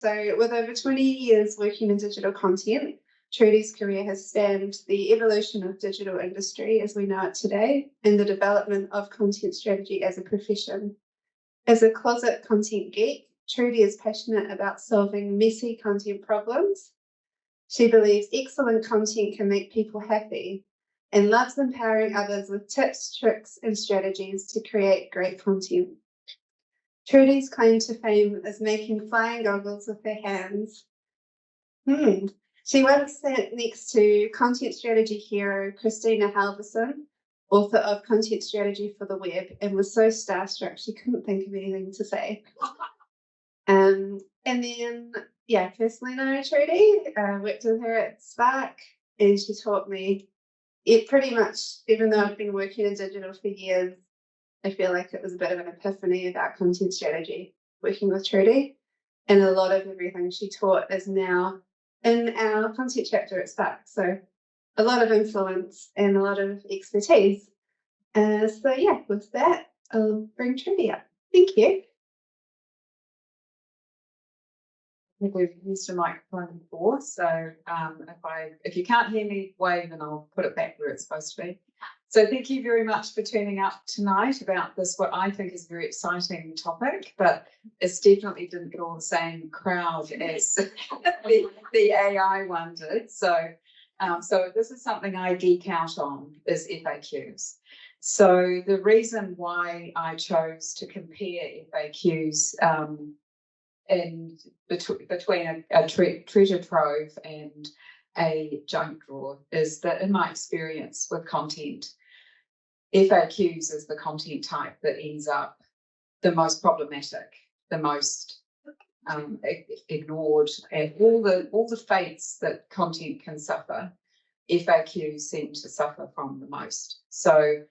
So with over 20 years working in digital content, Trudy's career has spanned the evolution of digital industry as we know it today and the development of content strategy as a profession. As a closet content geek, Trudy is passionate about solving messy content problems. She believes excellent content can make people happy and loves empowering others with tips, tricks, and strategies to create great content. Trudy's claim to fame is making flying goggles with her hands. She once sat next to content strategy hero Christina Halverson, author of Content Strategy for the Web, and was so starstruck she couldn't think of anything to say. And then, personally know Trudy, worked with her at Spark, and she taught me it pretty much, even though I've been working in digital for years, I feel like it was a bit of an epiphany about content strategy working with Trudy. And a lot of everything she taught is now in our content chapter at Spark. So a lot of influence and a lot of expertise. With that, I'll bring Trudy up. Thank you. I think we've used a microphone before, so if you can't hear me, wave and I'll put it back where it's supposed to be. So thank you very much for turning up tonight about this, what I think is a very exciting topic, but it's definitely didn't get all the same crowd as the AI one did. So this is something I geek out on, is FAQs. So the reason why I chose to compare FAQs between a treasure trove and a junk drawer is that in my experience with content, FAQs is the content type that ends up the most problematic, the most ignored, and all the fates that content can suffer, FAQs seem to suffer from the most. So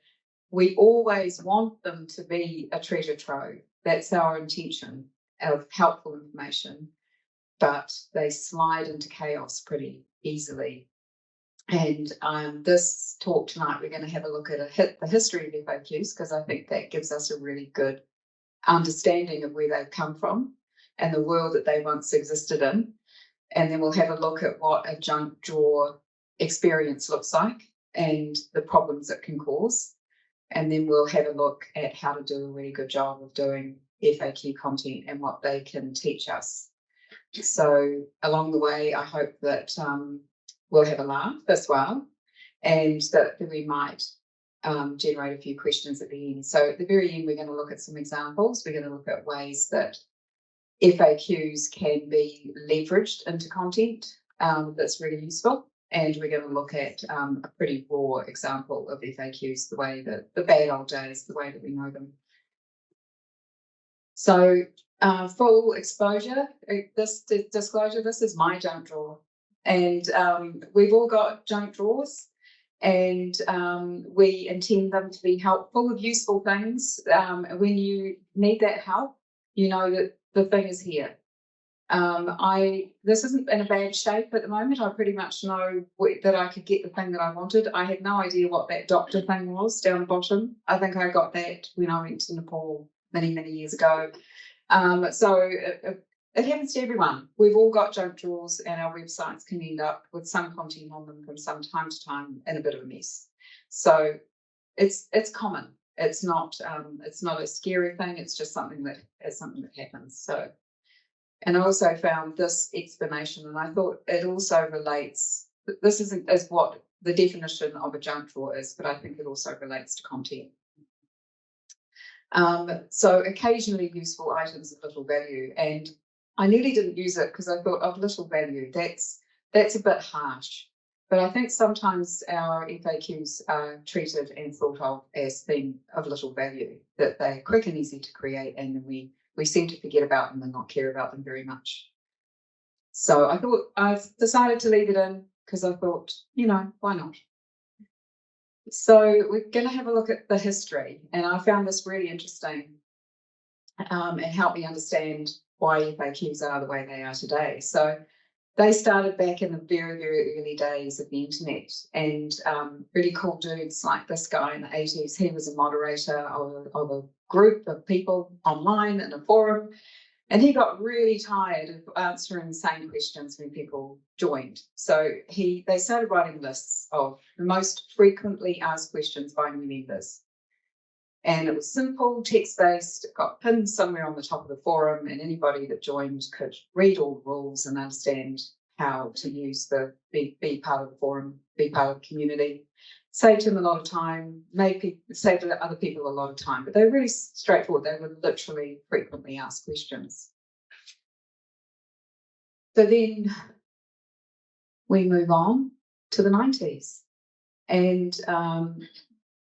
we always want them to be a treasure trove. That's our intention of helpful information, but they slide into chaos pretty easily. And this talk tonight, we're going to have a look at the history of FAQs, because I think that gives us a really good understanding of where they've come from and the world that they once existed in. And then we'll have a look at what a junk drawer experience looks like and the problems it can cause. And then we'll have a look at how to do a really good job of doing FAQ content and what they can teach us. So along the way, I hope that we'll have a laugh as well, and that we might generate a few questions at the end. So at the very end, we're going to look at some examples. We're going to look at ways that FAQs can be leveraged into content that's really useful. And we're going to look at a pretty raw example of FAQs, the way that the bad old days, the way that we know them. So full exposure, this disclosure, this is my junk drawer. And we've all got junk drawers, and we intend them to be helpful of useful things. When you need that help, you know that the thing is here. This isn't in a bad shape at the moment. I pretty much know that I could get the thing that I wanted. I had no idea what that doctor thing was down the bottom. I think I got that when I went to Nepal many, many years ago. So it happens to everyone. We've all got junk drawers, and our websites can end up with some content on them from some time to time in a bit of a mess. So it's common. It's not a scary thing. It's just something that happens. So, and I also found this explanation, and I thought it also relates. This isn't as what the definition of a junk drawer is, but I think it also relates to content. So occasionally useful items of little value, and I nearly didn't use it because I thought of little value. That's a bit harsh, but I think sometimes our FAQs are treated and thought of as being of little value, that they're quick and easy to create, and we seem to forget about them and not care about them very much. So I decided to leave it in because I thought, why not? So we're going to have a look at the history, and I found this really interesting and helped me understand why FAQs are the way they are today. So they started back in the very, very early days of the internet, and really cool dudes like this guy in the 80s. He was a moderator of a group of people online in a forum And he got really tired of answering the same questions when people joined. So they started writing lists of the most frequently asked questions by new members. And it was simple, text-based, it got pinned somewhere on the top of the forum, and anybody that joined could read all the rules and understand how to use be part of the forum, be part of the community. Saved him a lot of time, saved other people a lot of time, but they were really straightforward. They were literally frequently asked questions. So then we move on to the 90s, and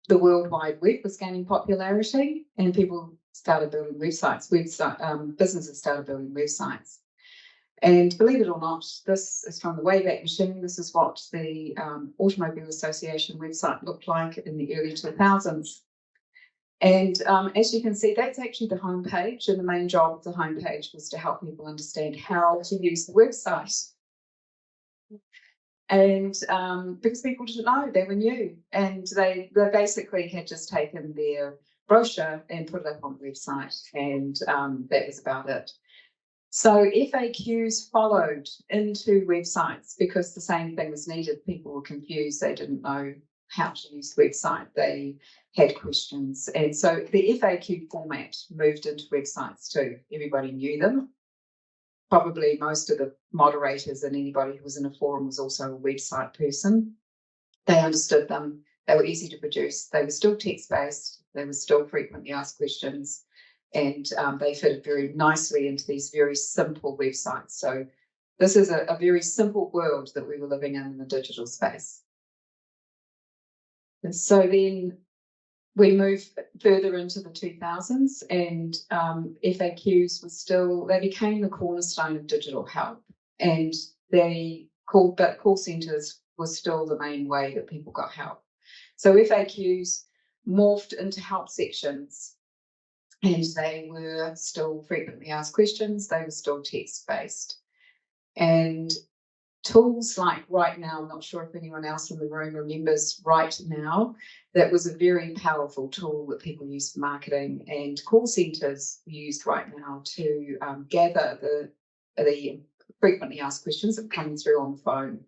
the World Wide Web was gaining popularity, and people started building websites. Businesses started building websites. And believe it or not, this is from the Wayback Machine. This is what the Automobile Association website looked like in the early 2000s. And as you can see, that's actually the homepage, and the main job of the homepage was to help people understand how to use the website. And because people didn't know, they were new, and they basically had just taken their brochure and put it up on the website, and that was about it. So FAQs followed into websites because the same thing was needed. People were confused. They didn't know how to use the website. They had questions. And so the FAQ format moved into websites too. Everybody knew them. Probably most of the moderators and anybody who was in a forum was also a website person. They understood them. They were easy to produce. They were still text-based. They were still frequently asked questions. And they fitted very nicely into these very simple websites. So this is a very simple world that we were living in the digital space. And so then we move further into the 2000s, and FAQs they became the cornerstone of digital help. And call centres was still the main way that people got help. So FAQs morphed into help sections, and they were still frequently asked questions. They were still text-based. And tools like Right Now, I'm not sure if anyone else in the room remembers Right Now. That was a very powerful tool that people used for marketing, and call centres used Right Now to gather the frequently asked questions that were coming through on the phone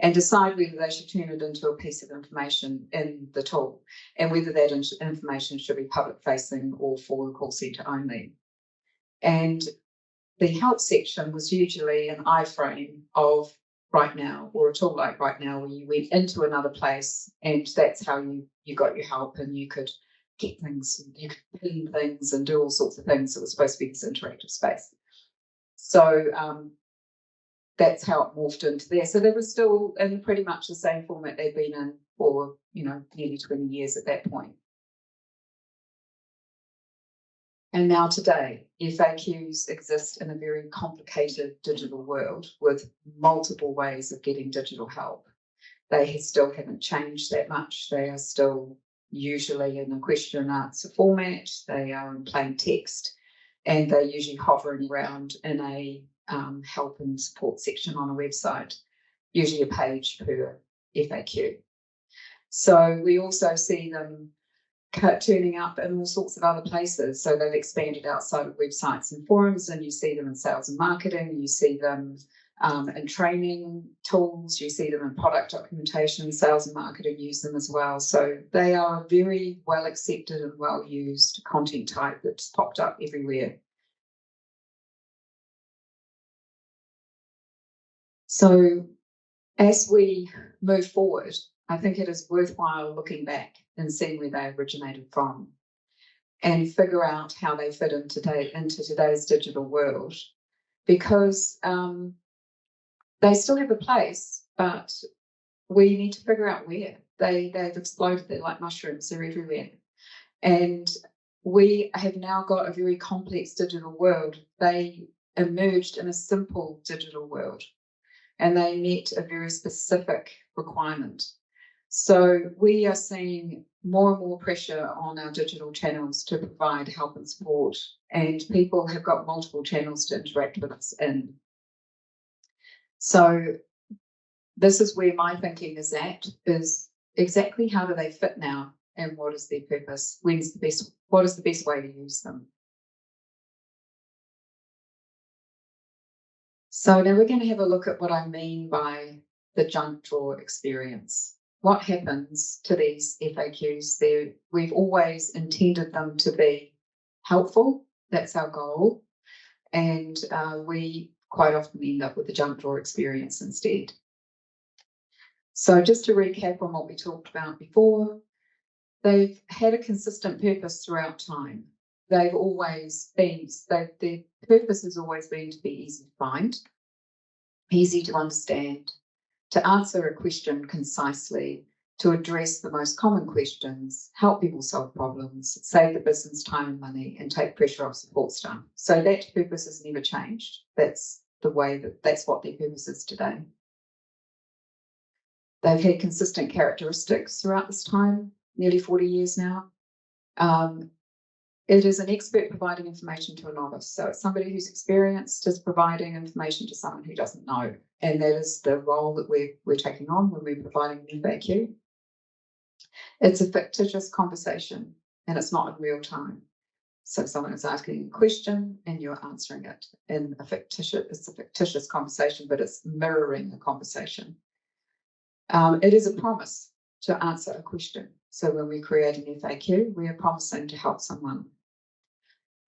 and decide whether they should turn it into a piece of information in the tool, and whether that information should be public-facing or for the call centre only. And the help section was usually an iframe of Right Now, or a tool like Right Now, where you went into another place, and that's how you got your help, and you could get things, you could pin things and do all sorts of things. It was supposed to be this interactive space. So that's how it morphed into there. So they were still in pretty much the same format they'd been in for, nearly 20 years at that point. And now today, FAQs exist in a very complicated digital world with multiple ways of getting digital help. They still haven't changed that much. They are still usually in a question and answer format. They are in plain text, and they're usually hovering around in a help and support section on a website, usually a page per FAQ. So we also see them turning up in all sorts of other places. So they've expanded outside of websites and forums, and you see them in sales and marketing, you see them in training tools, you see them in product documentation. Sales and marketing use them as well. So they are a very well accepted and well used content type that's popped up everywhere. So as we move forward, I think it is worthwhile looking back and seeing where they originated from, and figure out how they fit into today's digital world, because they still have a place, but we need to figure out where. They've exploded. They're like mushrooms. They're everywhere. And we have now got a very complex digital world. They emerged in a simple digital world, and they met a very specific requirement. So we are seeing more and more pressure on our digital channels to provide help and support, and people have got multiple channels to interact with us in. So this is where my thinking is at, is exactly how do they fit now, and what is their purpose? What is the best way to use them? So now we're going to have a look at what I mean by the junk drawer experience. What happens to these FAQs? We've always intended them to be helpful. That's our goal. And we quite often end up with the junk drawer experience instead. So just to recap on what we talked about before, they've had a consistent purpose throughout time. They've always been, their purpose has always been to be easy to find, easy to understand, to answer a question concisely, to address the most common questions, help people solve problems, save the business time and money, and take pressure off support staff. So that purpose has never changed. That's what their purpose is today. They've had consistent characteristics throughout this time, nearly 40 years now. It is an expert providing information to a novice. So it's somebody who's experienced is providing information to someone who doesn't know. And that is the role that we're taking on when we're providing an FAQ. It's a fictitious conversation and it's not in real time. So someone is asking a question and you're answering it in it's a fictitious conversation, but it's mirroring a conversation. It is a promise to answer a question. So when we create an FAQ, we are promising to help someone.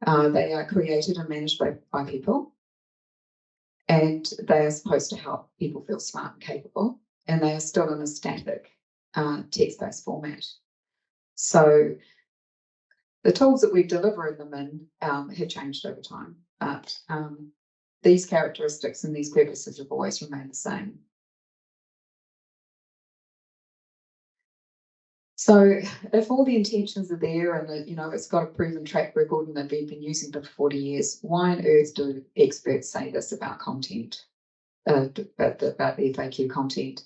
They are created and managed by people, and they are supposed to help people feel smart and capable, and they are still in a static text-based format. So the tools that we deliver them in have changed over time, but these characteristics and these purposes have always remained the same. So if all the intentions are there and it's got a proven track record and they've been using it for 40 years, why on earth do experts say this about content, about the FAQ content?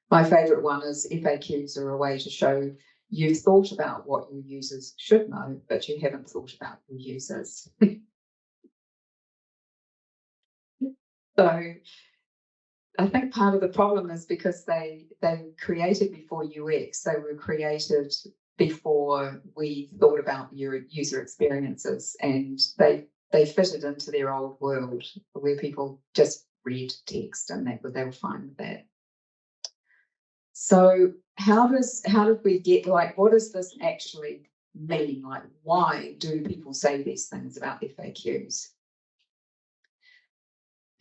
My favourite one is FAQs are a way to show you've thought about what your users should know, but you haven't thought about your users. So I think part of the problem is because they were created before UX. They were created before we thought about your user experiences, and they fitted into their old world where people just read text and they were fine with that. So how did we get, what does this actually mean? Like, why do people say these things about FAQs?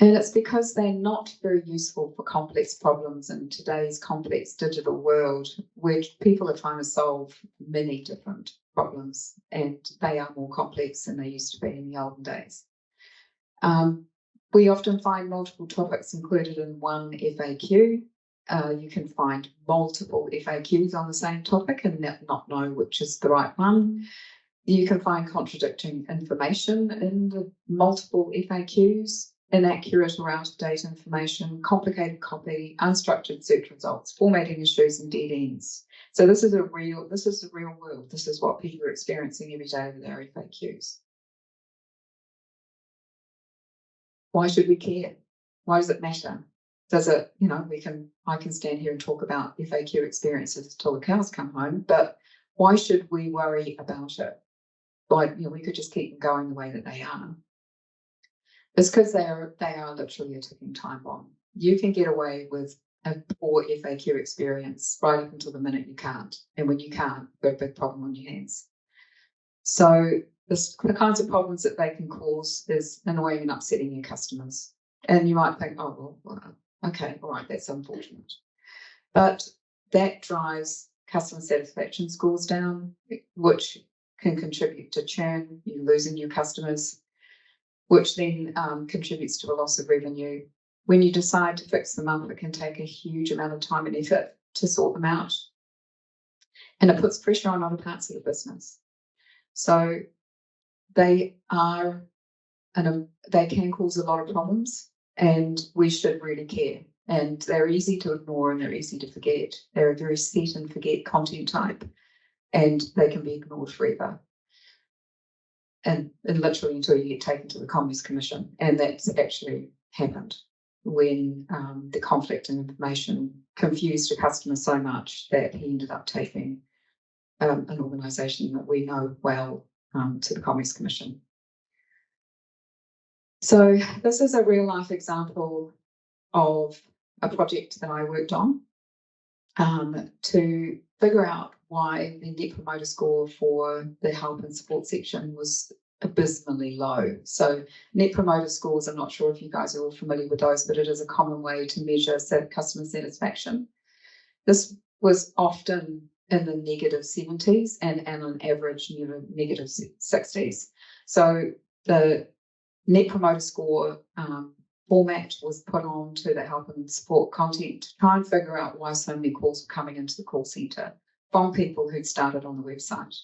And it's because they're not very useful for complex problems in today's complex digital world, where people are trying to solve many different problems, and they are more complex than they used to be in the olden days. We often find multiple topics included in one FAQ. You can find multiple FAQs on the same topic and not know which is the right one. You can find contradicting information in the multiple FAQs. Inaccurate or out-of-date information, complicated copy, unstructured search results, formatting issues, and dead ends. So this is the real world. This is what people are experiencing every day with their FAQs. Why should we care? Why does it matter? Does it, I can stand here and talk about FAQ experiences till the cows come home, but why should we worry about it? We could just keep them going the way that they are. It's because they are literally a ticking time bomb. You can get away with a poor FAQ experience right up until the minute you can't. And when you can't, you've got a big problem on your hands. So the kinds of problems that they can cause is annoying and upsetting your customers. And you might think, oh, well, okay, all right, that's unfortunate. But that drives customer satisfaction scores down, which can contribute to churn, you losing your customers, which then contributes to a loss of revenue. When you decide to fix them up, it can take a huge amount of time and effort to sort them out. And it puts pressure on other parts of the business. So they can cause a lot of problems, and we should really care. And they're easy to ignore and they're easy to forget. They're a very set and forget content type, and they can be ignored forever. And literally until you get taken to the Commerce Commission. And that's actually happened when the conflict in information confused a customer so much that he ended up taking an organisation that we know well to the Commerce Commission. So this is a real life example of a project that I worked on to figure out why the Net Promoter Score for the help and support section was abysmally low. So Net Promoter Scores, I'm not sure if you guys are all familiar with those, but it is a common way to measure customer satisfaction. This was often in the negative 70s and an average negative 60s. So the Net Promoter Score format was put on to the help and support content to try and figure out why so many calls were coming into the call centre from people who'd started on the website.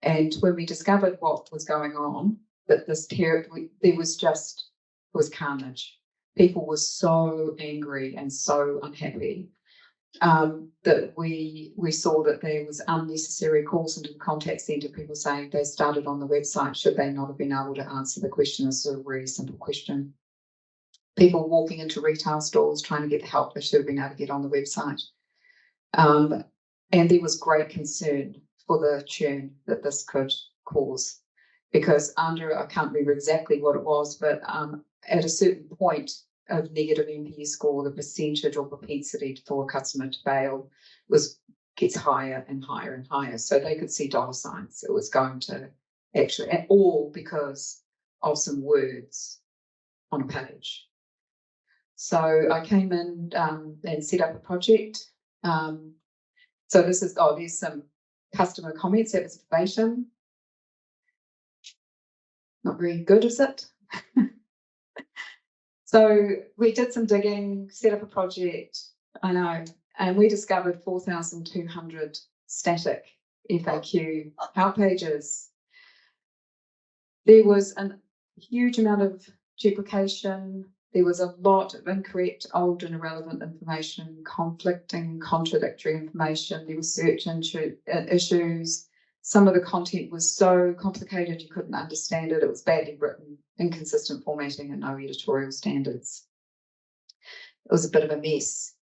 And when we discovered what was going on, that this period, there was carnage. People were so angry and so unhappy that we saw that there was unnecessary calls into the contact centre, people saying they started on the website, should they not have been able to answer the question? It's a really simple question. People walking into retail stores trying to get the help they should have been able to get on the website. And there was great concern for the churn that this could cause, because I can't remember exactly what it was, but at a certain point of negative NPS score, the percentage or propensity for a customer to bail gets higher and higher and higher. So they could see dollar signs. It was going to actually, and all because of some words on a page. So I came in and set up a project. So this is, there's some customer comments. That was verbatim. Not very good, is it? So we did some digging, set up a project, I know, and we discovered 4,200 static FAQ help pages. There was a huge amount of duplication. There was a lot of incorrect, old and irrelevant information, conflicting, contradictory information. There were search issues. Some of the content was so complicated you couldn't understand it. It was badly written, inconsistent formatting, and no editorial standards. It was a bit of a mess.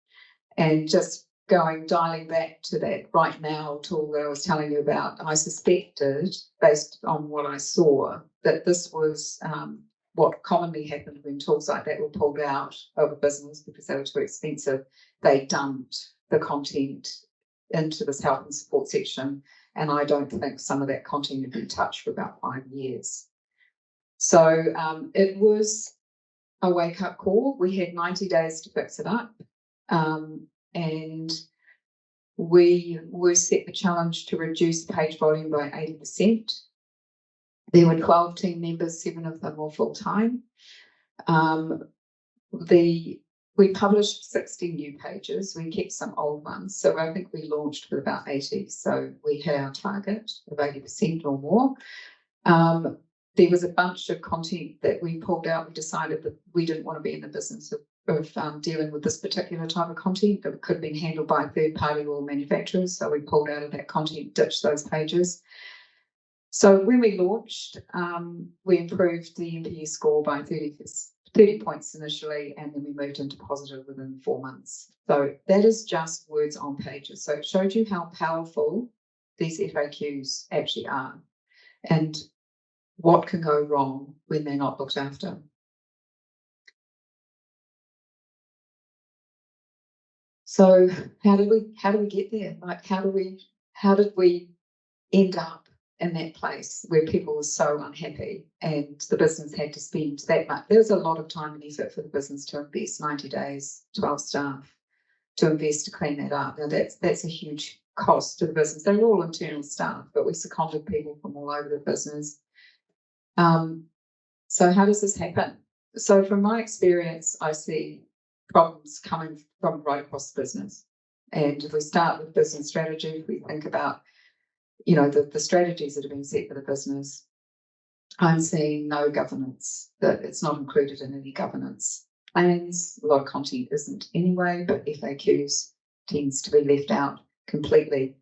And just dialing back to that Right Now tool that I was telling you about, I suspected, based on what I saw, that this was what commonly happened when tools like that were pulled out of a business because they were too expensive. They dumped the content into this help and support section, and I don't think some of that content had been touched for about 5 years. So it was a wake-up call. We had 90 days to fix it up, and we were set the challenge to reduce page volume by 80%. There were 12 team members, 7 of them were full-time. We published 60 new pages. We kept some old ones. So I think we launched with about 80. So we hit our target of 80% or more. There was a bunch of content that we pulled out. We decided that we didn't want to be in the business of dealing with this particular type of content that could have been handled by third party or manufacturers. So we pulled out of that content, ditched those pages. So when we launched, we improved the NPS score by 30 points initially, and then we moved into positive within 4 months. So that is just words on pages. So it showed you how powerful these FAQs actually are and what can go wrong when they're not looked after. So how did we get there? Like how did we end up in that place where people were so unhappy and the business had to spend that much? There was a lot of time and effort for the business to invest, 90 days, 12 staff to invest to clean that up. Now that's a huge cost to the business. They were all internal staff, but we seconded people from all over the business. So how does this happen? So from my experience, I see problems coming from right across the business. And if we start with business strategy, if we think about the strategies that have been set for the business, I'm seeing no governance, that it's not included in any governance plans. A lot of content isn't anyway, but FAQs tends to be left out completely.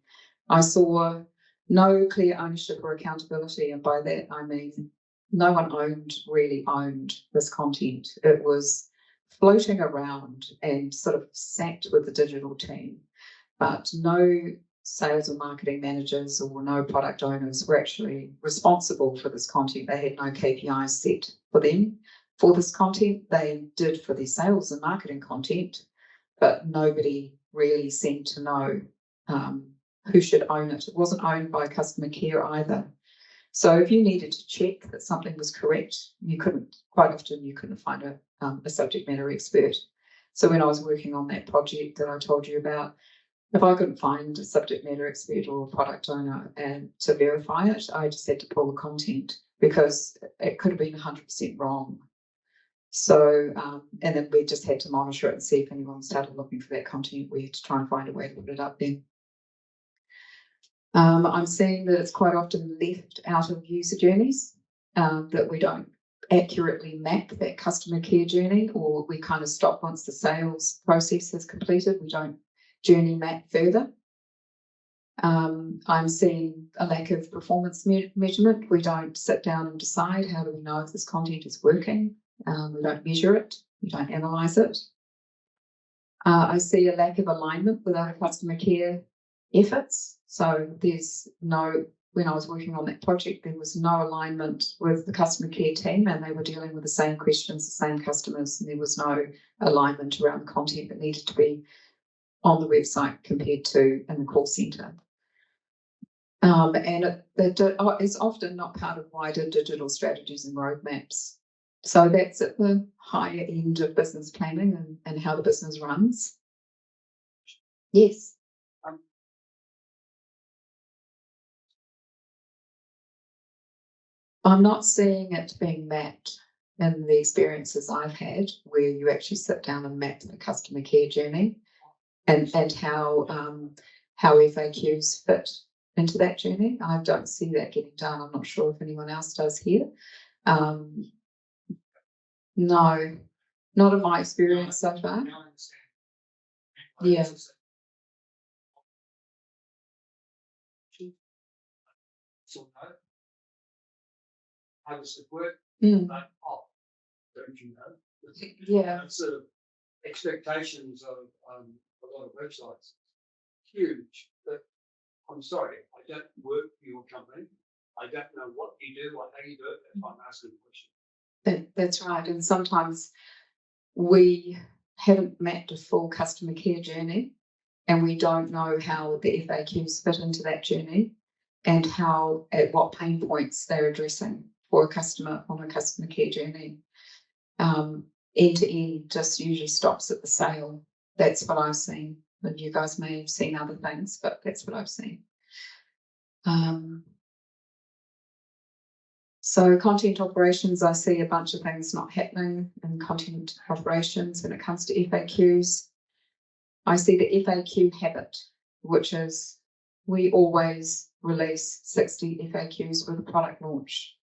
I saw no clear ownership or accountability, and by that I mean no one really owned this content. It was floating around and sort of sat with the digital team, but no sales or marketing managers or no product owners were actually responsible for this content. They had no KPIs set for them. for this content. They did for their sales and marketing content, but nobody really seemed to know who should own it. It wasn't owned by customer care either. So if you needed to check that something was correct, quite often you couldn't find a subject matter expert. So when I was working on that project that I told you about, if I couldn't find a subject matter expert or a product owner and to verify it, I just had to pull the content because it could have been 100% wrong. So, and then we just had to monitor it and see if anyone started looking for that content. We had to try and find a way to put it up there. I'm seeing that it's quite often left out of user journeys, that we don't accurately map that customer care journey, or we kind of stop once the sales process is completed. We don't journey map further. I'm seeing a lack of performance measurement. We don't sit down and decide how do we know if this content is working. We don't measure it. We don't analyse it. I see a lack of alignment with our customer care efforts. So there's no, when I was working on that project, there was no alignment with the customer care team, and they were dealing with the same questions, the same customers, and there was no alignment around content that needed to be on the website compared to in the call centre. And it's often not part of wider digital strategies and roadmaps. So that's at the higher end of business planning and how the business runs. Yes. I'm not seeing it being mapped in the experiences I've had where you actually sit down and map the customer care journey and how FAQs fit into that journey. I don't see that getting done. I'm not sure if anyone else does here. No, not in my experience so far. Yeah. How does it work? Mm. Like, oh, don't you know? Yeah. Sort of expectations of a lot of websites. Huge. But I'm sorry, I don't work for your company. I don't know what you do or how you do it. If I'm asking a question. That's right. And sometimes we haven't mapped a full customer care journey, and we don't know how the FAQs fit into that journey and at what pain points they're addressing for a customer on a customer care journey. End to end just usually stops at the sale. That's what I've seen. And you guys may have seen other things, but that's what I've seen. So content operations, I see a bunch of things not happening in content operations when it comes to FAQs. I see the FAQ habit, which is we always release 60 FAQs with a product launch.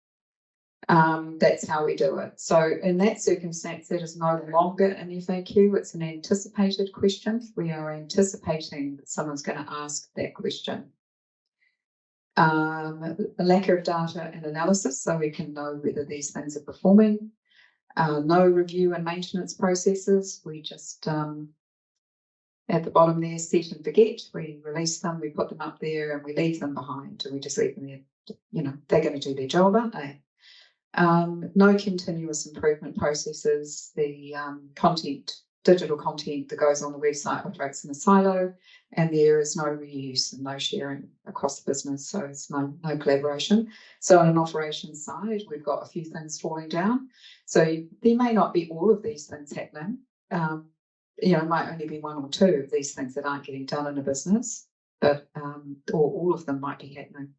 That's how we do it. So in that circumstance, that is no longer an FAQ, it's an anticipated question. We are anticipating that someone's going to ask that question. A lack of data and analysis, so we can know whether these things are performing. No review and maintenance processes. We just, at the bottom there, set and forget. We release them, we put them up there, and we leave them behind. And we just leave them there. You know, they're going to do their job, aren't they? No continuous improvement processes. The digital content that goes on the website operates in a silo, and there is no reuse and no sharing across the business, so it's no collaboration. So on an operations side, we've got a few things falling down. So there may not be all of these things happening. You know, it might only be one or two of these things that aren't getting done in a business, but or all of them might be happening.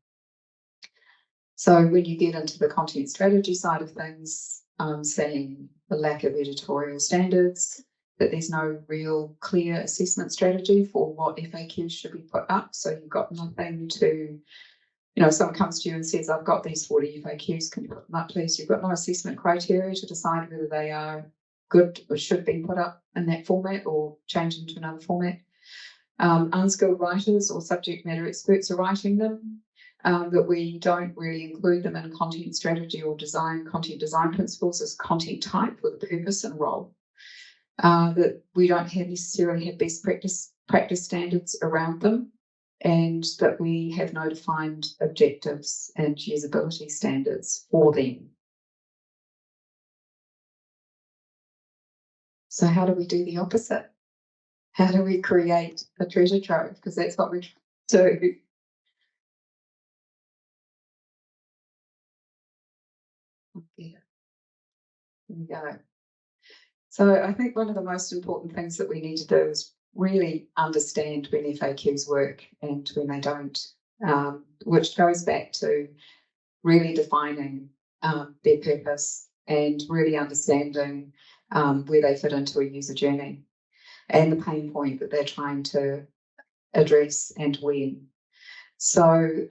So when you get into the content strategy side of things, I'm seeing the lack of editorial standards, that there's no real clear assessment strategy for what FAQs should be put up. So you've got nothing to, you know, if someone comes to you and says, I've got these 40 FAQs, can you put them up, please? You've got no assessment criteria to decide whether they are good or should be put up in that format or changed into another format. Unskilled writers or subject matter experts are writing them. That we don't really include them in content strategy or content design principles as content type with a purpose and role. That we don't necessarily have best practice standards around them, and that we have no defined objectives and usability standards for them. So how do we do the opposite? How do we create a treasure trove? Because that's what we do. Yeah. There we go. So I think one of the most important things that we need to do is really understand when FAQs work and when they don't, which goes back to really defining their purpose and really understanding where they fit into a user journey and the pain point that they're trying to address and when. So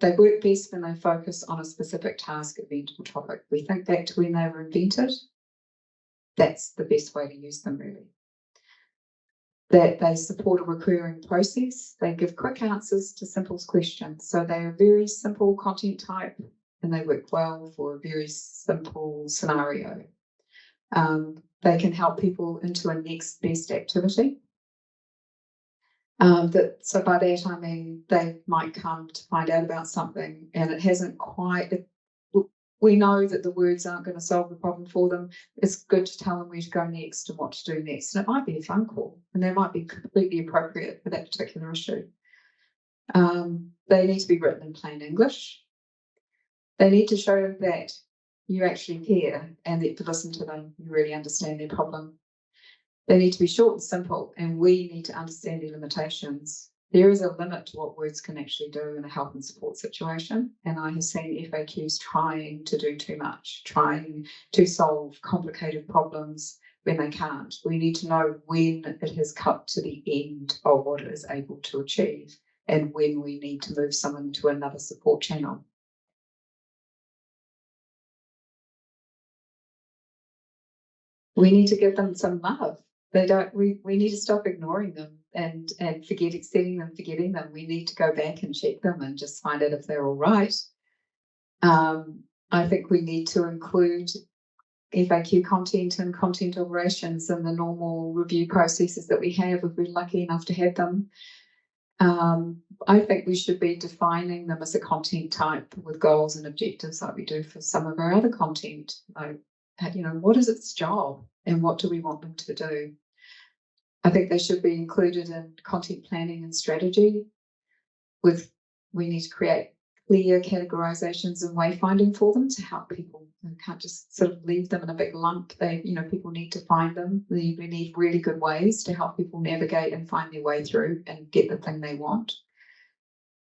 they work best when they focus on a specific task, event, or topic. We think back to when they were invented. That's the best way to use them, really. That they support a recurring process. They give quick answers to simple questions. So they are very simple content type and they work well for a very simple scenario. They can help people into a next best activity. So by that I mean they might come to find out about something and it hasn't quite, we know that the words aren't going to solve the problem for them. It's good to tell them where to go next and what to do next. And it might be a phone call and that might be completely appropriate for that particular issue. They need to be written in plain English. They need to show that you actually care and that to listen to them, you really understand their problem. They need to be short and simple, and we need to understand their limitations. There is a limit to what words can actually do in a help and support situation, and I have seen FAQs trying to do too much, trying to solve complicated problems when they can't. We need to know when it has cut to the end of what it is able to achieve and when we need to move someone to another support channel. We need to give them some love. We need to stop ignoring them and forgetting them. We need to go back and check them and just find out if they're all right. I think we need to include FAQ content and content operations in the normal review processes that we have if we're lucky enough to have them. I think we should be defining them as a content type with goals and objectives like we do for some of our other content. Like, what is its job and what do we want them to do? I think they should be included in content planning and strategy. We need to create clear categorizations and wayfinding for them to help people. We can't just sort of leave them in a big lump. People need to find them. We need really good ways to help people navigate and find their way through and get the thing they want.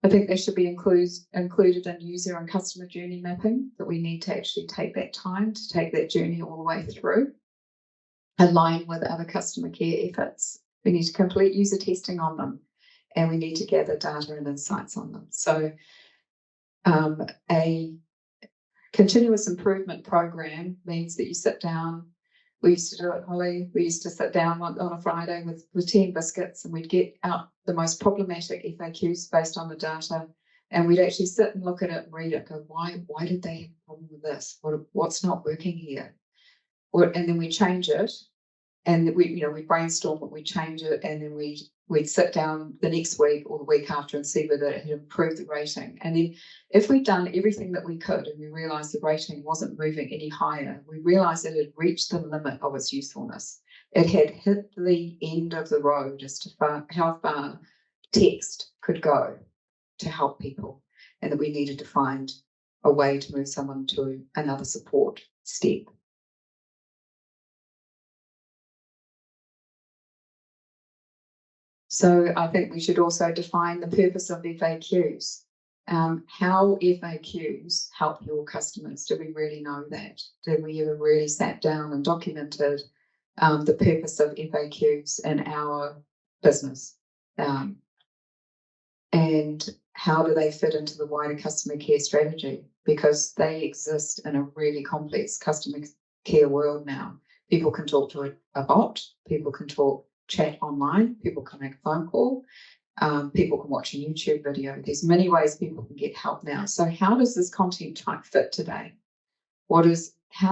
I think they should be included in user and customer journey mapping, that we need to actually take that time to take that journey all the way through, align with other customer care efforts. We need to complete user testing on them and we need to gather data and insights on them. So a continuous improvement program means that you sit down. We used to do it, Holly. We used to sit down on a Friday with 10 biscuits and we'd get out the most problematic FAQs based on the data and we'd actually sit and look at it and read it, go, why did they have a problem with this? What's not working here? And then we change it and we brainstorm it, we change it, and then we'd sit down the next week or the week after and see whether it had improved the rating. And then if we'd done everything that we could and we realised the rating wasn't moving any higher, we realised that it had reached the limit of its usefulness. It had hit the end of the road as to how far text could go to help people, and that we needed to find a way to move someone to another support step. So I think we should also define the purpose of FAQs. How FAQs help your customers? Do we really know that? Did we ever really sat down and documented the purpose of FAQs in our business? And how do they fit into the wider customer care strategy? Because they exist in a really complex customer care world now. People can talk to a bot, people can chat online, people can make a phone call, people can watch a YouTube video. There's many ways people can get help now. So how does this content type fit today? How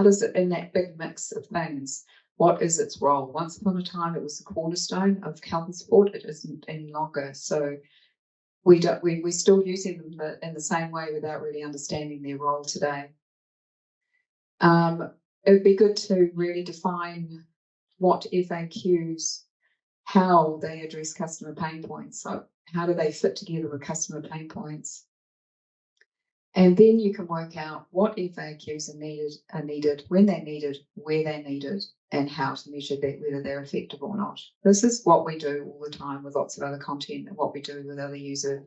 does it, in that big mix of things, what is its role? Once upon a time, it was the cornerstone of help and support. It isn't any longer. So we're still using them in the same way without really understanding their role today. It would be good to really define what FAQs, how they address customer pain points. So how do they fit together with customer pain points? And then you can work out what FAQs are needed, when they're needed, where they're needed, and how to measure that, whether they're effective or not. This is what we do all the time with lots of other content, and what we do with other user,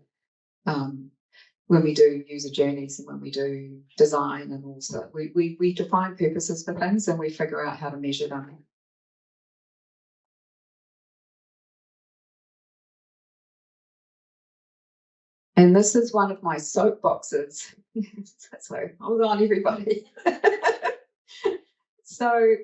when we do user journeys and when we do design, and also we define purposes for things and we figure out how to measure them. And this is one of my soapboxes. So hold on, everybody. So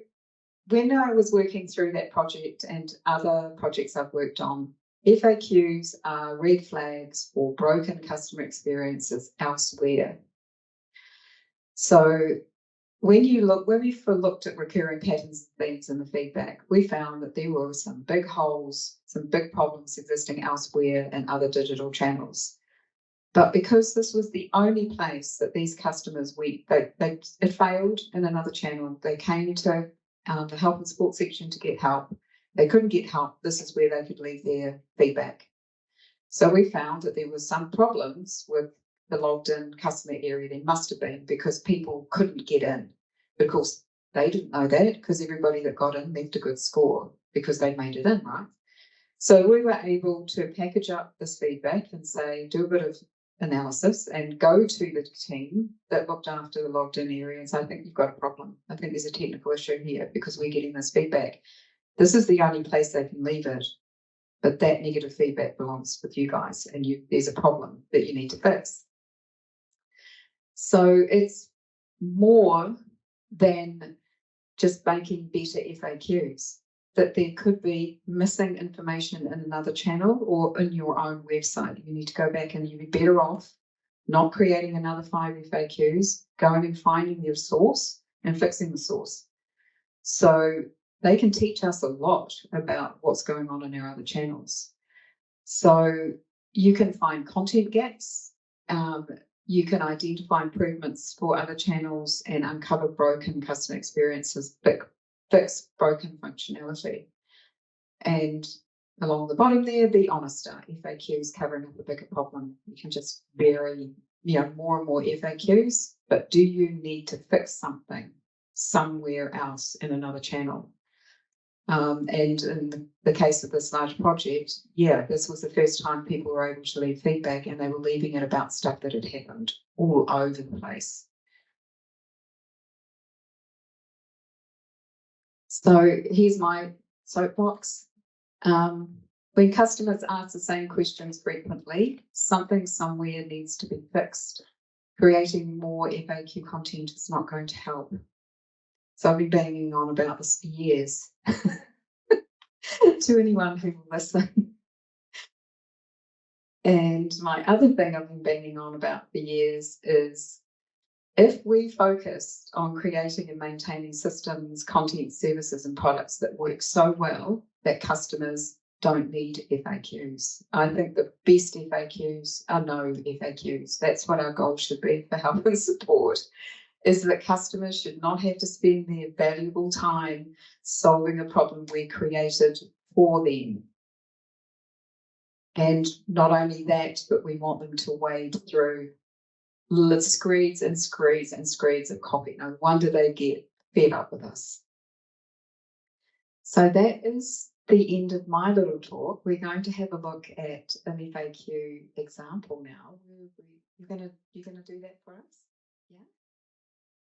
when I was working through that project and other projects I've worked on, FAQs are red flags for broken customer experiences elsewhere. So when we looked at recurring patterns and themes in the feedback, we found that there were some big holes, some big problems existing elsewhere in other digital channels. But because this was the only place that these customers it failed in another channel. They came to the help and support section to get help. They couldn't get help. This is where they could leave their feedback. So we found that there were some problems with the logged in customer area. There must have been, because people couldn't get in. But of course, they didn't know that, because everybody that got in left a good score because they made it in, right? So we were able to package up this feedback and say, do a bit of analysis and go to the team that looked after the logged in area and say, I think you've got a problem. I think there's a technical issue here because we're getting this feedback. This is the only place they can leave it, but that negative feedback belongs with you guys, and there's a problem that you need to fix. So it's more than just making better FAQs, that there could be missing information in another channel or in your own website. You need to go back, and you'd be better off not creating another 5 FAQs, going and finding your source and fixing the source. So they can teach us a lot about what's going on in our other channels. So you can find content gaps. You can identify improvements for other channels and uncover broken customer experiences, fix broken functionality. And along the bottom there, be honester. FAQs covering up a bigger problem. You can just vary, more and more FAQs, but do you need to fix something somewhere else in another channel? And in the case of this large project, this was the first time people were able to leave feedback, and they were leaving it about stuff that had happened all over the place. So here's my soapbox. When customers ask the same questions frequently, something somewhere needs to be fixed. Creating more FAQ content is not going to help. So I've been banging on about this for years to anyone who will listen. And my other thing I've been banging on about for years is, if we focused on creating and maintaining systems, content, services, and products that work so well that customers don't need FAQs. I think the best FAQs are no FAQs. That's what our goal should be for help and support, is that customers should not have to spend their valuable time solving a problem we created for them. And not only that, but we want them to wade through screeds and screeds and screeds of copy. No wonder they get fed up with us. So that is the end of my little talk. We're going to have a look at an FAQ example now. You're gonna do that for us? Yeah.